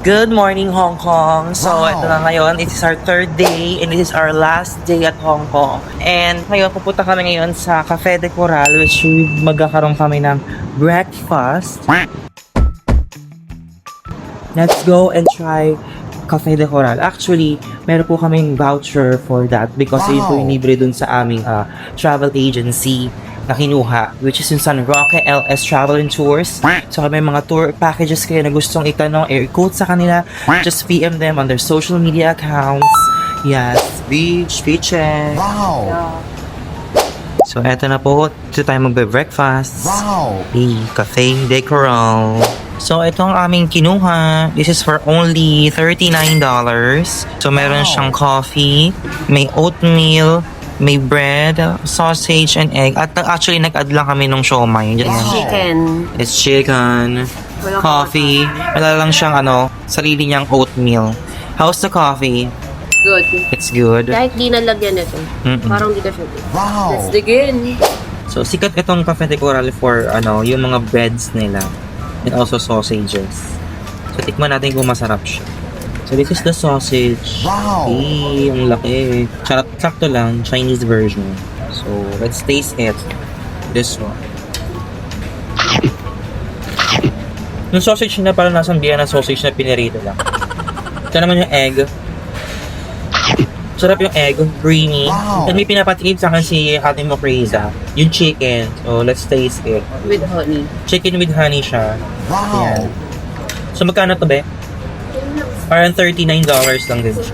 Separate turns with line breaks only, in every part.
Good morning, Hong Kong! So, ito na ngayon. It is our third day and it is our last day at Hong Kong. And ngayon, pupunta kami ngayon sa Cafe de Coral which magkakaroon kami ng breakfast. Let's go and try Cafe de Coral. Actually, meron po kaming voucher for that because yun po yung libre dun sa aming travel agency na kinuha, which is yung San Roque LS Travel and Tours. So may mga tour packages kayo na gustong itanong, i-quote sa kanila, just PM them on their social media accounts. Yes, beaches.
Wow!
So eto na po, dito tayo magbe-breakfast.
Wow!
Cafe de Coral. So ito ang aming kinuha. This is for only $39. So meron siyang coffee, may oatmeal, may bread, sausage, and egg. At actually, nag-add lang kami nung siomai.
Chicken.
It's chicken, coffee. Wala lang siyang sarili niyang oatmeal. How's the coffee?
Good.
It's good.
Kahit di nalagyan ito. Parang di ka siya good.
Wow!
Let's begin.
So, sikat itong Cafe de Coral for yung mga breads nila. And also sausages. So, tikman natin kung masarap siya. So, this is the sausage.
Wow!
Ang laki. Sakto lang, Chinese version. So, let's taste it. This one. Yung sausage na parang nasang Vienna sausage na pinirito lang. Ito naman yung egg. Sarap yung egg, creamy.
Wow!
And may pinapatigid sa akin si Ate Mo Criza. Yung chicken. So, let's taste it.
With honey.
Chicken with honey siya.
Wow!
Yan. So, magkano to, be? Parang $39 lang din siya.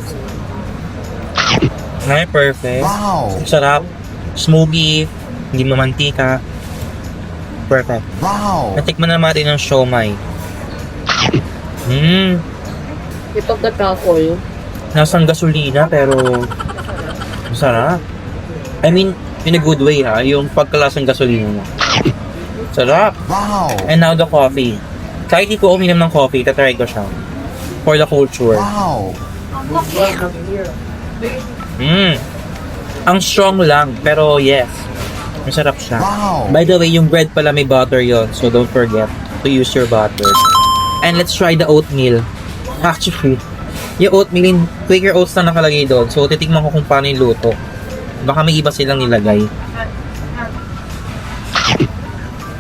Ay, perfect.
Wow!
Sarap. Smoky. Hindi mamantika. Perfect.
Wow!
Natikman na natin ng siomai.
Tip of the truffle.
Nasang gasolina pero masarap. I mean, in a good way ha. Yung pagkalasang gasolina mo. Sarap.
Wow!
And now the coffee. Kahit di ko uminom ng coffee, tatry ko siya. For the culture.
Wow!
Ang strong lang, pero yes. Masarap siya.
Wow!
By the way, yung bread pala may butter yon, so don't forget to use your butter. And let's try the oatmeal. Actually, yung oatmeal, Quaker Oats na nakalagay doon. So, titikman ko kung paano yung luto. Baka may iba silang nilagay.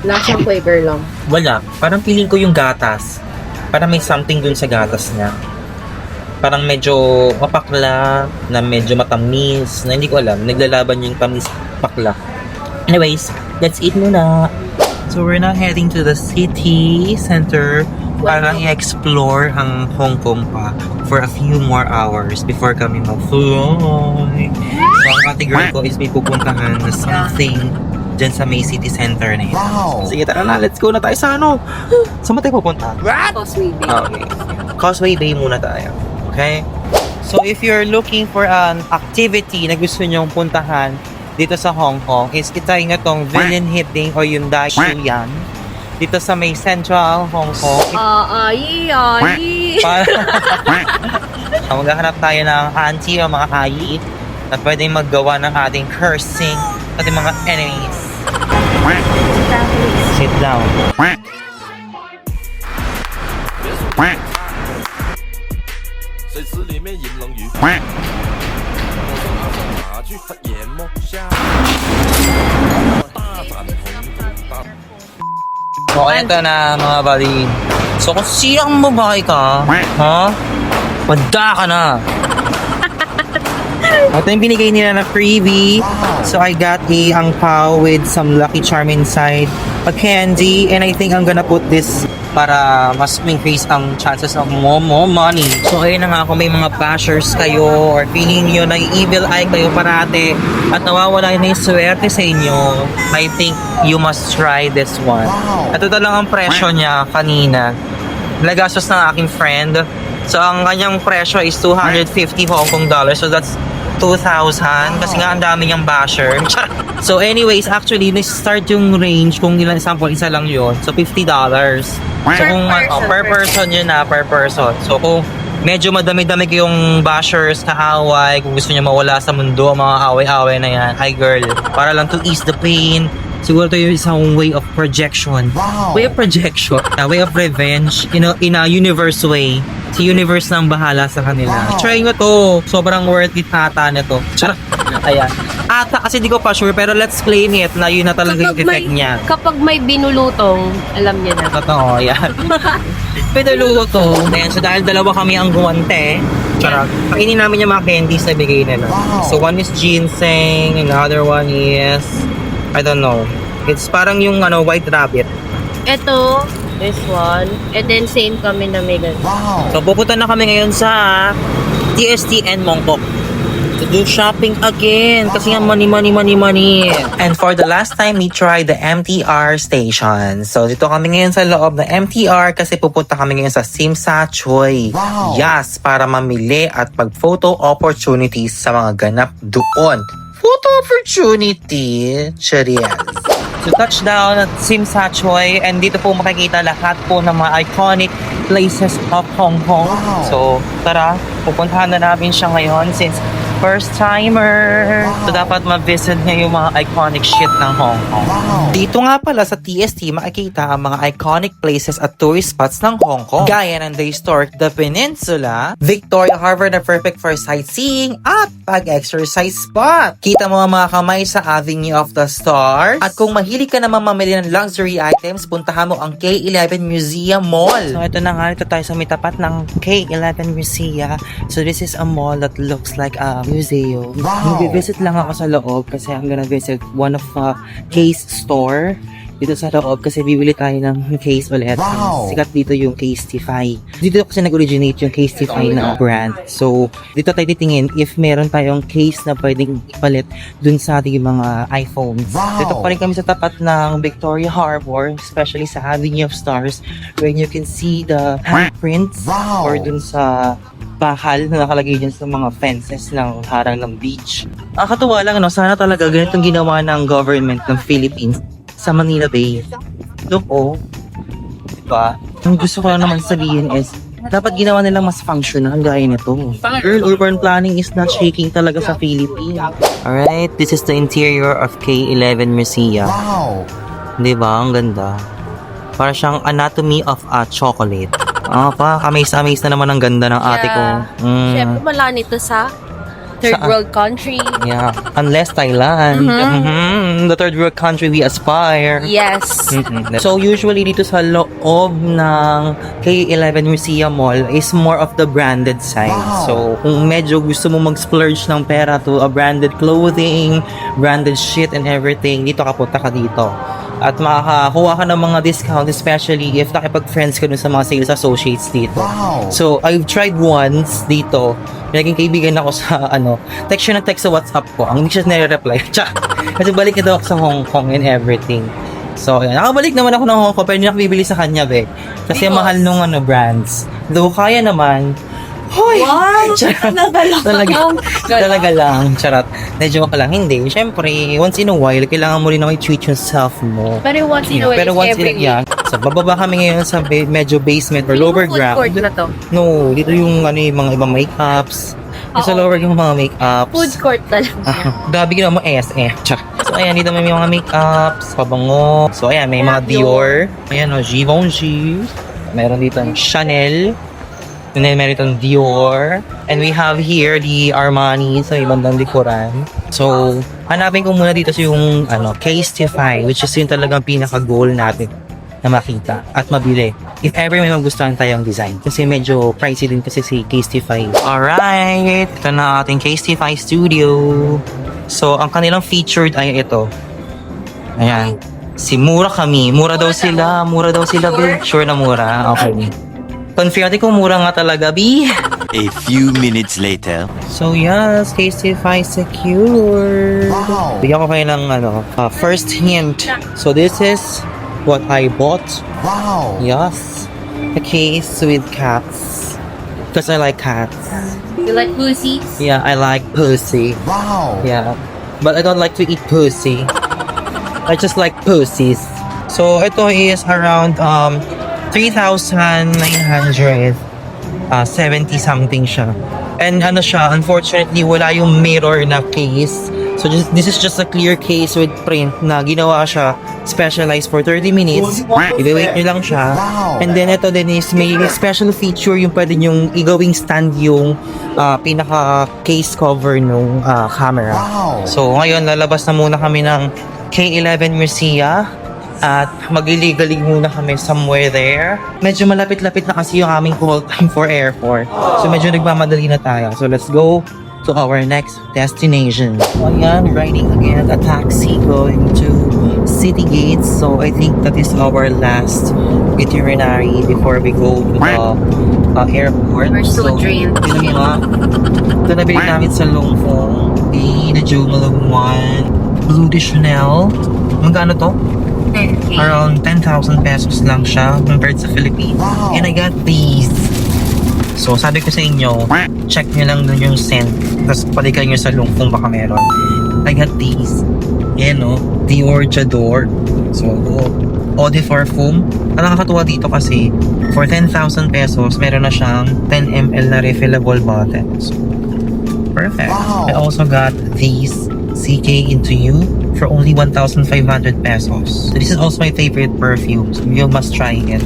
Lasang Quaker lang.
Wala. Parang feeling ko yung gatas. Parang may something dun sa gatas niya. Parang medyo mapakla, na medyo matamis, na hindi ko alam. Naglalaban yung tamis pakla. Anyways, let's eat muna. So we're now heading to the city center para i-explore ang Hong Kong pa for a few more hours before kami mag-fly. So ang ate girl ko is may pupuntahan na something dyan sa may city center na yun.
Wow!
Sige, tara na. Let's go na tayo sa Saan ba tayo pupunta?
Causeway Bay.
Okay. Causeway Bay muna tayo. Okay? So, if you're looking for an activity na gusto nyong puntahan dito sa Hong Kong, is itay nga tong Villain Hitting o yung Dai Yan. Dito sa may Central Hong Kong. Maghahanap tayo ng auntie o mga ayi na pwedeng maggawa ng ating cursing ating mga enemies. Sit down.
水池里面饮冷雨，拿去黑夜摸虾，大展宏图大。
So, eto na mga buddy. So, kung siyang babae ka, ha? Wanda ka na. Ito yung binigay nila na freebie. So, I got a ang pao with some Lucky Charm inside, a candy, and I think I'm gonna put this para mas increase ang chances of more money. So, ayun na nga, kung may mga bashers kayo or feeling nyo na evil eye kayo parate at nawawala na yung swerte sa inyo, I think you must try this one. At ito lang ang presyo niya kanina. Nagastos ng aking friend. So, ang kanyang presyo is 250 Hong Kong dollars. So, that's 2,000 kasi nga ang dami niyang basher. So anyways, actually na-start yung range kung ilang sample isa lang yun. So $50. So kung per person yun na, per person. So kung medyo madami-dami kayong bashers, kaaway, kung gusto niyo mawala sa mundo ang mga away-away na yan, hi girl, para lang to ease the pain, Siguro to yung isang way of projection. Way of projection. Way of revenge. You know, in a universe way. Si universe nang bahala sa kanila. Try nyo to. Sobrang worth it ata na to. Charot. Ayan. Ata kasi di ko pa sure pero let's claim it na yun na talaga yung effect niya.
Kapag may binulutong, alam niya na.
Totoo, yan. Pinuluto to. Ayan, so dahil dalawa kami ang guwante, charot. Kainin namin yung mga candies na bigay nila. So one is ginseng, another one is, I don't know. It's parang yung white rabbit.
Ito, this one. And then same kami na may ganun.
So pupunta na kami ngayon sa TST and Mongkok to do shopping again kasi nga money. And for the last time, we tried the MTR station. So dito kami ngayon sa loob ng MTR kasi pupunta kami ngayon sa Simsa Choi. Yes, para mamili at mag-photo opportunities sa mga ganap doon. Photo opportunity, Chariel. So touchdown at Simsa Choi and dito po makikita lahat po ng mga iconic places of Hong Kong. So tara, pupuntahan na namin siya ngayon since first timer. So dapat ma-visit niya yung mga iconic shit ng Hong Kong. Dito nga pala sa TST makikita ang mga iconic places at tourist spots ng Hong Kong. Gaya ng The Historic The Peninsula, Victoria Harbour na perfect for sightseeing at pag-exercise spot. Kita mo ang mga kamay sa Avenue of the Stars. At kung mahilig ka naman mamili ng luxury items, puntahan mo ang K11 Museum Mall. So ito na nga, ito tayo sa may tapat ng K11 Museum. So this is a mall that looks like a museum. Mag-visit lang ako sa loob kasi I'm gonna visit one of case store dito sa loob kasi bibili tayo ng case ulit. Sikat dito yung Case Tify. Dito kasi nag-originate yung Case Tify na brand. So, dito tayo titingin if meron tayong case na pwedeng ipalit dun sa ating mga iPhones. Dito pa rin kami sa tapat ng Victoria Harbour, especially sa Avenue of Stars, where you can see the handprints or dun sa bakal na nakalagay dyan sa mga fences ng harang ng beach. Nakakatuwa lang, no? Sana talaga ganitong ginawa ng government ng Philippines sa Manila Bay. Look, oh. Diba? Ang gusto ko lang naman sabihin is, dapat ginawa nilang mas functional gaya nito. Girl, urban planning is not shaking talaga sa Philippines. Alright, this is the interior of K11 Museum. Diba? Ang ganda. Para siyang anatomy of a chocolate. Amaze na naman ang ganda ng ate ko.
Siyempre, wala nito sa third world country.
Yeah, unless Thailand. The third world country we aspire.
Yes.
So usually dito sa loob ng K11 Museum Mall is more of the branded side. So kung medyo gusto mo mag-splurge ng pera to a branded clothing, branded shit and everything, dito ka punta ka dito. At makakakuha ka ng mga discount, especially if nakipag-friends ka dun sa mga sales associates dito. So, I've tried once dito. Naging kaibigan ako sa, text siya ng text sa WhatsApp ko. Ang hindi siya nire-reply. Kasi balik na daw ako sa Hong Kong and everything. So, ayan. Nakabalik naman ako ng Hong Kong, pero hindi nakabibili sa kanya, be. Kasi mahal nung brands. Though, kaya naman. Hoy!
Wow!
Talaga lang. Charot. Na-joke lang. Hindi. Siyempre, once in a while, kailangan mo rin na treat yourself mo.
Pero once in a while, every week.
So, bababa kami ngayon sa medyo basement or lower ground.
Food court na to.
No, dito yung yung mga ibang makeups. Sa lower yung mga makeups.
Food court talaga.
Grabe ginawa mo SM. So, ayan, dito may mga makeups, pabango. So, ayan, may mga Dior. Ayan, Givenchy. Meron dito ang Chanel. And then meron itong Dior. And we have here the Armani sa ibang likuran. So, hanapin ko muna dito sa yung Casetify, which is yung talagang pinaka-goal natin na makita at mabili. If ever may magustuhan tayong design. Kasi medyo pricey din kasi si Casetify. Alright! Ito na ating Casetify Studio. So, ang kanilang featured ay ito. Ayan. Si Mura kami. Mura daw sila, babe. Sure na mura. Okay. Confirm natin kung mura nga talaga, B.
A few minutes later.
So, yes, Casetify secure. Bigyan ko kayo ng first hint. So, this is what I bought. Yes. A case with cats. Because I like cats.
You like pussies?
Yeah, I like pussy. Yeah. But I don't like to eat pussy. I just like pussies. So, ito is around 3,970 something siya. And siya, unfortunately, wala yung mirror na case. So this is just a clear case with print na ginawa siya specialized for 30 minutes. I-wait nyo lang siya. And then ito din is may special feature yung pwede nyong igawing stand yung pinaka case cover nung camera. So ngayon lalabas na muna kami ng K11 Murcia. At magliligalig muna kami somewhere there. Medyo malapit-lapit na kasi yung aming call time for airport. So medyo nagmamadali na tayo. So let's go to our next destination. So ayan, riding again a taxi going to City Gates. So I think that is our last itinerary before we go to the airport.
We're so drained.
Yun nga. Ito nabili namin sa Longfong. The Jewel 1 Blue de Chanel. Magkano to? Around 10,000 pesos lang siya compared sa Philippines. And I got these. So, sabi ko sa inyo, check nyo lang dun yung scent. Tapos palikan nyo sa Longfong baka meron. I got these. Yan o. Dior J'adore. So, eau de parfum. Ang nakakatuwa dito kasi, for 10,000 pesos, meron na siyang 10 ml na refillable bottles. Perfect. I also got these CK Into You for only 1,500 pesos. So this is also my favorite perfume. So you must try it.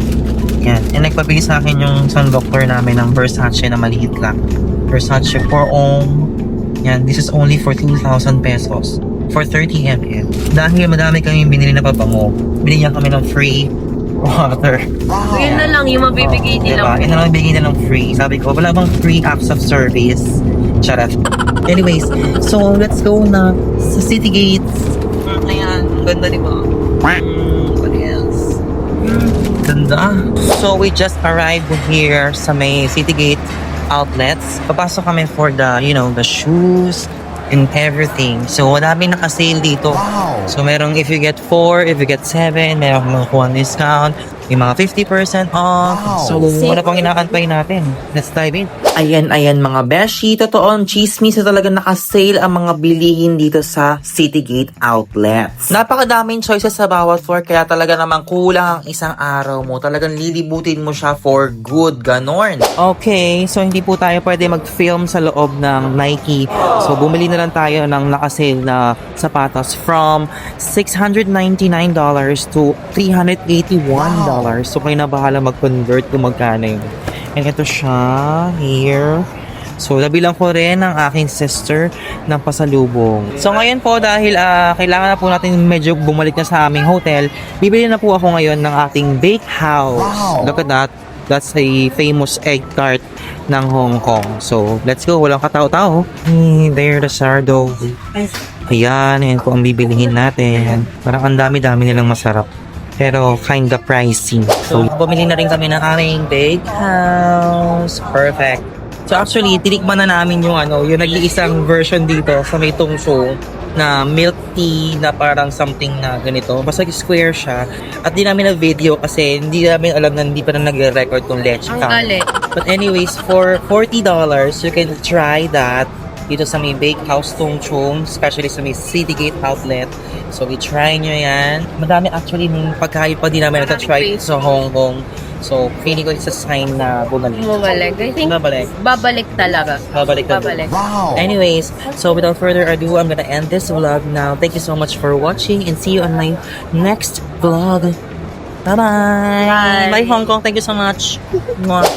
Yan. And nagpabili sa akin yung isang doctor namin ng Versace na maliit lang. Versace for Homme. Yan. This is only for 2,000 pesos. For 30 ml. Dahil madami kami binili na pabango, binigyan kami ng free water.
Yun na lang yung mabibigay nila.
Diba? Yun na lang bigay nilang free. Sabi ko, wala bang free acts of service? Charot. Anyways, so let's go na sa City Gates. Ayan, ganda di ba? What else? Ganda. So we just arrived here sa may City Gate outlets. Papasok kami for the, the shoes and everything. So madami naka-sale dito. So merong if you get 4, if you get 7, merong makuha discount. May mga 50% off. So, wala pang inaantay natin. Let's dive in. Ayan, mga beshi. Totoong chismis na talaga naka-sale ang mga bilihin dito sa Citygate Outlets. Napakadaming choices sa bawat floor, kaya talaga namang kulang ang isang araw mo. Talagang lilibutin mo siya for good. Ganon. Okay, so hindi po tayo pwede mag-film sa loob ng Nike. So, bumili na lang tayo ng naka-sale na sapatos from $699 to $381. So, kayo na bahala mag-convert kung magkano yun. And ito siya, here. So, nabilang ko rin ang aking sister ng pasalubong. So, ngayon po, dahil kailangan na po natin medyo bumalik na sa aming hotel, bibili na po ako ngayon ng ating bake house. Look at that. That's a famous egg tart ng Hong Kong. So, let's go. Walang katao-tao. There, the sourdough. Ayan, yan po ang bibilihin natin. Parang ang dami-dami nilang masarap. Pero kinda pricey. So, bumili na rin kami ng aming bake house. Perfect. So, actually, tinikman na namin yung yung nag-iisang version dito sa may tungso na milk tea na parang something na ganito. Basta square siya. At di namin na-video kasi hindi namin alam na hindi pa na nag-record kung leche
Ang
count.
galing.
But anyways, for $40, you can try that dito sa may bake house Tung Chung, especially sa may Citygate outlet. So, i-try nyo yan. Madami actually ng pagkain pa din namin na-try sa Hong Kong. So, feeling ko it's a sign na bumalik.
Bumalik. I think babalik talaga.
Babalik.
Wow.
Anyways, so without further ado, I'm gonna end this vlog now. Thank you so much for watching and see you on my next vlog. Bye-bye!
Bye.
Bye, Hong Kong. Thank you so much. Mwah.